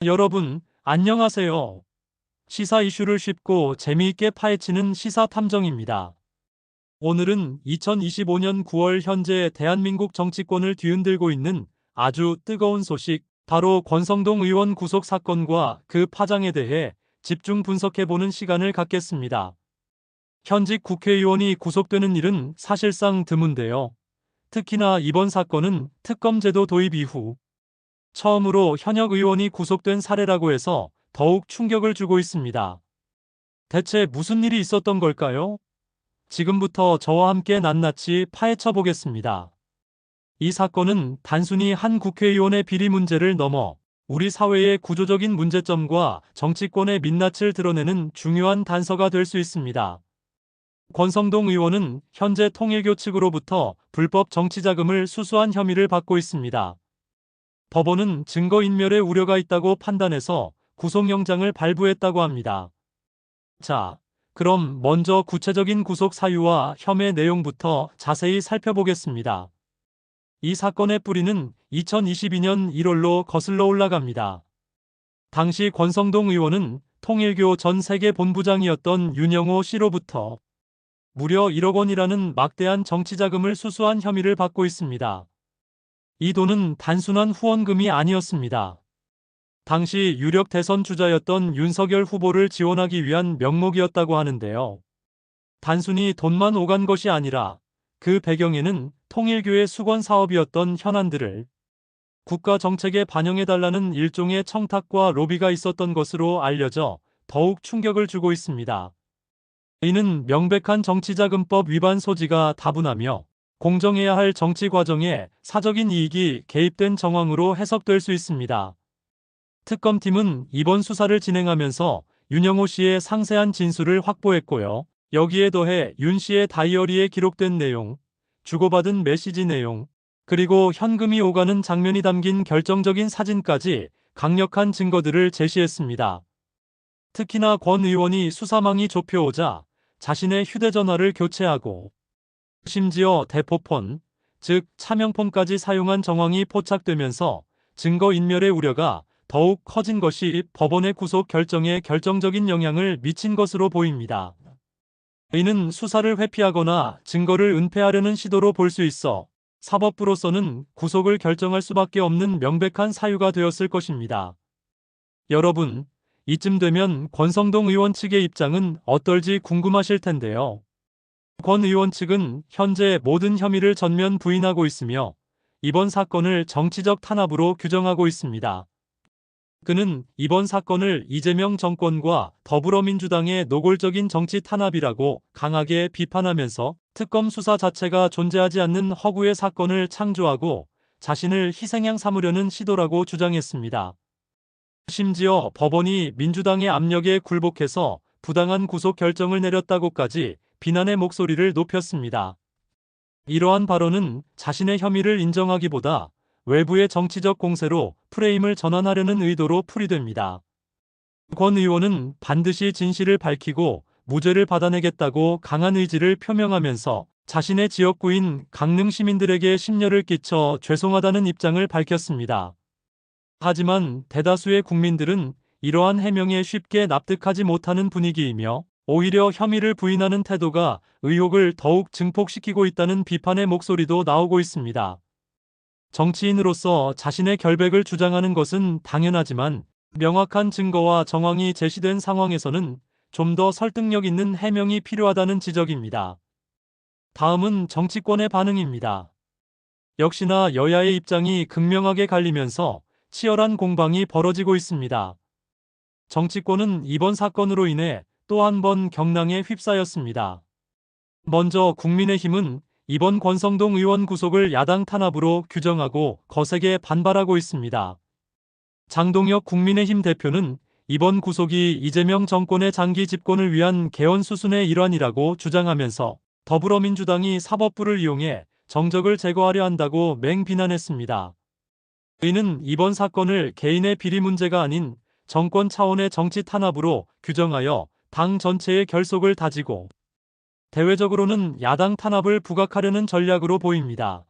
여러분, 안녕하세요. 시사 이슈를 쉽고 재미있게 파헤치는 시사 탐정입니다. 오늘은 2025년 9월 현재 대한민국 정치권을 뒤흔들고 있는 아주 뜨거운 소식, 바로 권성동 의원 구속 사건과 그 파장에 대해 집중 분석해보는 시간을 갖겠습니다. 현직 국회의원이 구속되는 일은 사실상 드문데요. 특히나 이번 사건은 특검제도 도입 이후 처음으로 현역 의원이 구속된 사례라고 해서 더욱 충격을 주고 있습니다. 대체 무슨 일이 있었던 걸까요? 지금부터 저와 함께 낱낱이 파헤쳐 보겠습니다. 이 사건은 단순히 한 국회의원의 비리 문제를 넘어 우리 사회의 구조적인 문제점과 정치권의 민낯을 드러내는 중요한 단서가 될 수 있습니다. 권성동 의원은 현재 통일교 측으로부터 불법 정치자금을 수수한 혐의를 받고 있습니다. 법원은 증거인멸의 우려가 있다고 판단해서 구속영장을 발부했다고 합니다. 자, 그럼 먼저 구체적인 구속 사유와 혐의 내용부터 자세히 살펴보겠습니다. 이 사건의 뿌리는 2022년 1월로 거슬러 올라갑니다. 당시 권성동 의원은 통일교 전 세계 본부장이었던 윤영호 씨로부터 무려 1억 원이라는 막대한 정치자금을 수수한 혐의를 받고 있습니다. 이 돈은 단순한 후원금이 아니었습니다. 당시 유력 대선 주자였던 윤석열 후보를 지원하기 위한 명목이었다고 하는데요. 단순히 돈만 오간 것이 아니라 그 배경에는 통일교의 수건 사업이었던 현안들을 국가 정책에 반영해달라는 일종의 청탁과 로비가 있었던 것으로 알려져 더욱 충격을 주고 있습니다. 이는 명백한 정치자금법 위반 소지가 다분하며 공정해야 할 정치 과정에 사적인 이익이 개입된 정황으로 해석될 수 있습니다. 특검팀은 이번 수사를 진행하면서 윤영호 씨의 상세한 진술을 확보했고요. 여기에 더해 윤 씨의 다이어리에 기록된 내용, 주고받은 메시지 내용, 그리고 현금이 오가는 장면이 담긴 결정적인 사진까지 강력한 증거들을 제시했습니다. 특히나 권 의원이 수사망이 좁혀오자 자신의 휴대전화를 교체하고 심지어 대포폰, 즉 차명폰까지 사용한 정황이 포착되면서 증거인멸의 우려가 더욱 커진 것이 법원의 구속 결정에 결정적인 영향을 미친 것으로 보입니다. 이는 수사를 회피하거나 증거를 은폐하려는 시도로 볼 수 있어 사법부로서는 구속을 결정할 수밖에 없는 명백한 사유가 되었을 것입니다. 여러분, 이쯤 되면 권성동 의원 측의 입장은 어떨지 궁금하실 텐데요. 권 의원 측은 현재 모든 혐의를 전면 부인하고 있으며 이번 사건을 정치적 탄압으로 규정하고 있습니다. 그는 이번 사건을 이재명 정권과 더불어민주당의 노골적인 정치 탄압이라고 강하게 비판하면서 특검 수사 자체가 존재하지 않는 허구의 사건을 창조하고 자신을 희생양 삼으려는 시도라고 주장했습니다. 심지어 법원이 민주당의 압력에 굴복해서 부당한 구속 결정을 내렸다고까지 비난의 목소리를 높였습니다. 이러한 발언은 자신의 혐의를 인정하기보다 외부의 정치적 공세로 프레임을 전환하려는 의도로 풀이됩니다. 권 의원은 반드시 진실을 밝히고 무죄를 받아내겠다고 강한 의지를 표명하면서 자신의 지역구인 강릉 시민들에게 심려를 끼쳐 죄송하다는 입장을 밝혔습니다. 하지만 대다수의 국민들은 이러한 해명에 쉽게 납득하지 못하는 분위기이며 오히려 혐의를 부인하는 태도가 의혹을 더욱 증폭시키고 있다는 비판의 목소리도 나오고 있습니다. 정치인으로서 자신의 결백을 주장하는 것은 당연하지만 명확한 증거와 정황이 제시된 상황에서는 좀 더 설득력 있는 해명이 필요하다는 지적입니다. 다음은 정치권의 반응입니다. 역시나 여야의 입장이 극명하게 갈리면서 치열한 공방이 벌어지고 있습니다. 정치권은 이번 사건으로 인해 또 한 번 경랑에 휩싸였습니다. 먼저 국민의힘은 이번 권성동 의원 구속을 야당 탄압으로 규정하고 거세게 반발하고 있습니다. 장동혁 국민의힘 대표는 이번 구속이 이재명 정권의 장기 집권을 위한 개헌 수순의 일환이라고 주장하면서 더불어민주당이 사법부를 이용해 정적을 제거하려 한다고 맹비난했습니다. 이는 이번 사건을 개인의 비리 문제가 아닌 정권 차원의 정치 탄압으로 규정하여 당 전체의 결속을 다지고 대외적으로는 야당 탄압을 부각하려는 전략으로 보입니다.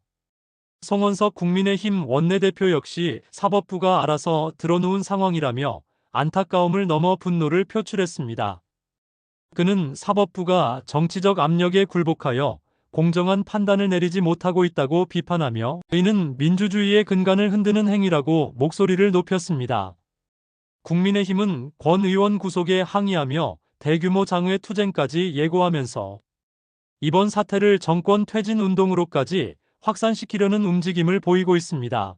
송원석 국민의힘 원내대표 역시 사법부가 알아서 들어놓은 상황이라며 안타까움을 넘어 분노를 표출했습니다. 그는 사법부가 정치적 압력에 굴복하여 공정한 판단을 내리지 못하고 있다고 비판하며 이는 민주주의의 근간을 흔드는 행위라고 목소리를 높였습니다. 국민의힘은 권 의원 구속에 항의하며 대규모 장외 투쟁까지 예고하면서 이번 사태를 정권 퇴진 운동으로까지 확산시키려는 움직임을 보이고 있습니다.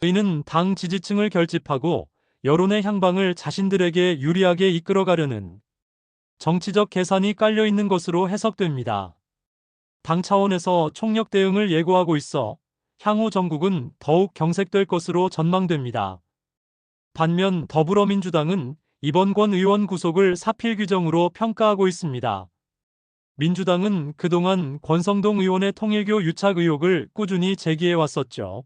이는 당 지지층을 결집하고 여론의 향방을 자신들에게 유리하게 이끌어가려는 정치적 계산이 깔려 있는 것으로 해석됩니다. 당 차원에서 총력 대응을 예고하고 있어 향후 정국은 더욱 경색될 것으로 전망됩니다. 반면 더불어민주당은 이번 권 의원 구속을 사필 규정으로 평가하고 있습니다. 민주당은 그동안 권성동 의원의 통일교 유착 의혹을 꾸준히 제기해 왔었죠.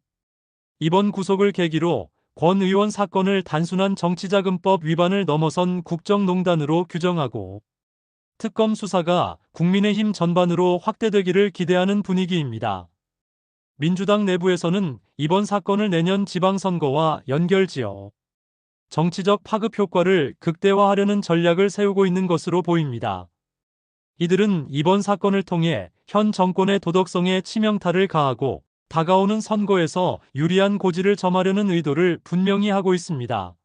이번 구속을 계기로 권 의원 사건을 단순한 정치자금법 위반을 넘어선 국정농단으로 규정하고 특검 수사가 국민의힘 전반으로 확대되기를 기대하는 분위기입니다. 민주당 내부에서는 이번 사건을 내년 지방선거와 연결지어 정치적 파급 효과를 극대화하려는 전략을 세우고 있는 것으로 보입니다. 이들은 이번 사건을 통해 현 정권의 도덕성에 치명타를 가하고 다가오는 선거에서 유리한 고지를 점하려는 의도를 분명히 하고 있습니다.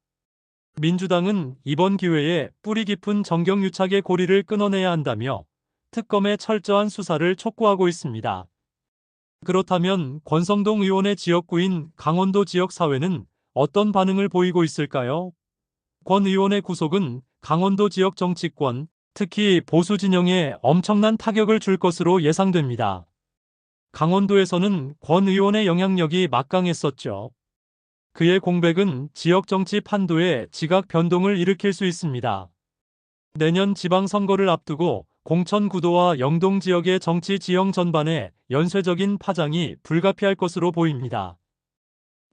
민주당은 이번 기회에 뿌리 깊은 정경유착의 고리를 끊어내야 한다며 특검의 철저한 수사를 촉구하고 있습니다. 그렇다면 권성동 의원의 지역구인 강원도 지역사회는 어떤 반응을 보이고 있을까요? 권 의원의 구속은 강원도 지역 정치권, 특히 보수 진영에 엄청난 타격을 줄 것으로 예상됩니다. 강원도에서는 권 의원의 영향력이 막강했었죠. 그의 공백은 지역 정치 판도에 지각 변동을 일으킬 수 있습니다. 내년 지방선거를 앞두고 공천 구도와 영동 지역의 정치 지형 전반에 연쇄적인 파장이 불가피할 것으로 보입니다.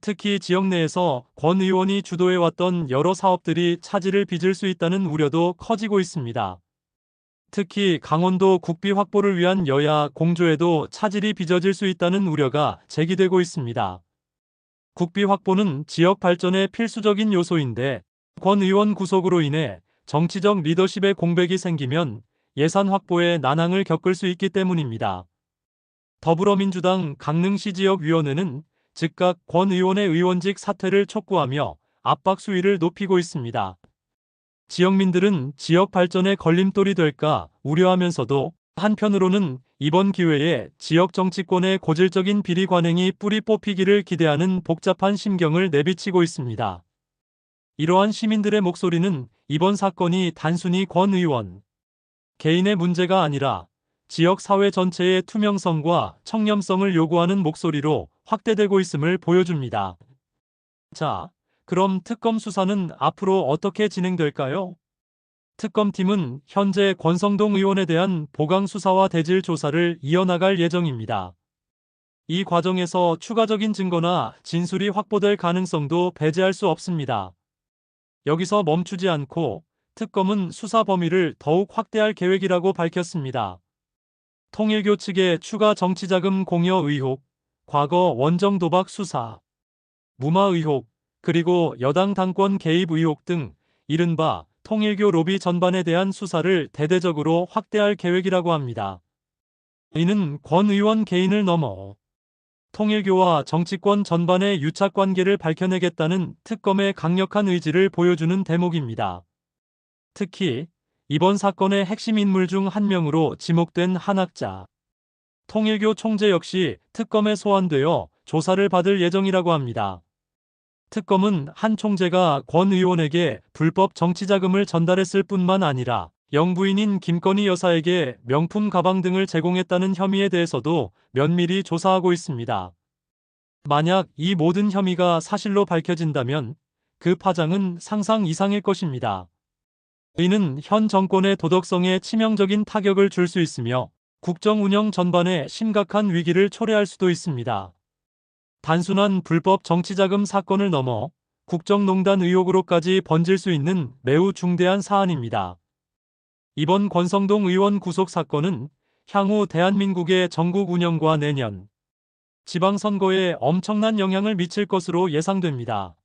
특히 지역 내에서 권 의원이 주도해왔던 여러 사업들이 차질을 빚을 수 있다는 우려도 커지고 있습니다. 특히 강원도 국비 확보를 위한 여야 공조에도 차질이 빚어질 수 있다는 우려가 제기되고 있습니다. 국비 확보는 지역 발전의 필수적인 요소인데 권 의원 구속으로 인해 정치적 리더십의 공백이 생기면 예산 확보에 난항을 겪을 수 있기 때문입니다. 더불어민주당 강릉시 지역위원회는 즉각 권 의원의 의원직 사퇴를 촉구하며 압박 수위를 높이고 있습니다. 지역민들은 지역 발전에 걸림돌이 될까 우려하면서도 한편으로는 이번 기회에 지역 정치권의 고질적인 비리 관행이 뿌리 뽑히기를 기대하는 복잡한 심경을 내비치고 있습니다. 이러한 시민들의 목소리는 이번 사건이 단순히 권 의원 개인의 문제가 아니라 지역 사회 전체의 투명성과 청렴성을 요구하는 목소리로 확대되고 있음을 보여줍니다. 자, 그럼 특검 수사는 앞으로 어떻게 진행될까요? 특검팀은 현재 권성동 의원에 대한 보강 수사와 대질 조사를 이어나갈 예정입니다. 이 과정에서 추가적인 증거나 진술이 확보될 가능성도 배제할 수 없습니다. 여기서 멈추지 않고 특검은 수사 범위를 더욱 확대할 계획이라고 밝혔습니다. 통일교 측의 추가 정치자금 공여 의혹, 과거 원정 도박 수사, 무마 의혹, 그리고 여당 당권 개입 의혹 등 이른바 통일교 로비 전반에 대한 수사를 대대적으로 확대할 계획이라고 합니다. 이는 권 의원 개인을 넘어 통일교와 정치권 전반의 유착관계를 밝혀내겠다는 특검의 강력한 의지를 보여주는 대목입니다. 특히 이번 사건의 핵심 인물 중 한 명으로 지목된 한학자, 통일교 총재 역시 특검에 소환되어 조사를 받을 예정이라고 합니다. 특검은 한 총재가 권 의원에게 불법 정치자금을 전달했을 뿐만 아니라 영부인인 김건희 여사에게 명품 가방 등을 제공했다는 혐의에 대해서도 면밀히 조사하고 있습니다. 만약 이 모든 혐의가 사실로 밝혀진다면 그 파장은 상상 이상일 것입니다. 이는 현 정권의 도덕성에 치명적인 타격을 줄 수 있으며 국정 운영 전반에 심각한 위기를 초래할 수도 있습니다. 단순한 불법 정치자금 사건을 넘어 국정농단 의혹으로까지 번질 수 있는 매우 중대한 사안입니다. 이번 권성동 의원 구속 사건은 향후 대한민국의 정국 운영과 내년 지방선거에 엄청난 영향을 미칠 것으로 예상됩니다.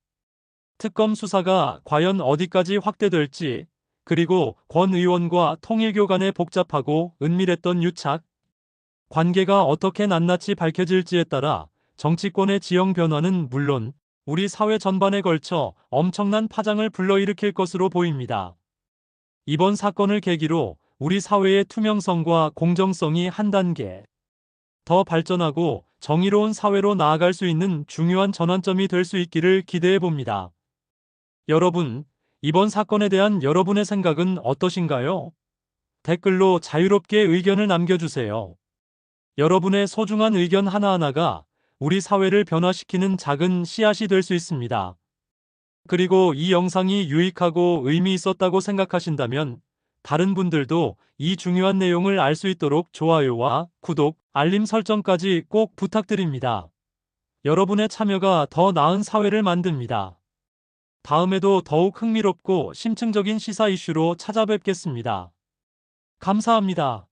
특검 수사가 과연 어디까지 확대될지, 그리고 권 의원과 통일교 간의 복잡하고 은밀했던 유착 관계가 어떻게 낱낱이 밝혀질지에 따라 정치권의 지형 변화는 물론 우리 사회 전반에 걸쳐 엄청난 파장을 불러일으킬 것으로 보입니다. 이번 사건을 계기로 우리 사회의 투명성과 공정성이 한 단계 더 발전하고 정의로운 사회로 나아갈 수 있는 중요한 전환점이 될 수 있기를 기대해 봅니다. 여러분, 이번 사건에 대한 여러분의 생각은 어떠신가요? 댓글로 자유롭게 의견을 남겨주세요. 여러분의 소중한 의견 하나하나가 우리 사회를 변화시키는 작은 씨앗이 될 수 있습니다. 그리고 이 영상이 유익하고 의미 있었다고 생각하신다면 다른 분들도 이 중요한 내용을 알 수 있도록 좋아요와 구독, 알림 설정까지 꼭 부탁드립니다. 여러분의 참여가 더 나은 사회를 만듭니다. 다음에도 더욱 흥미롭고 심층적인 시사 이슈로 찾아뵙겠습니다. 감사합니다.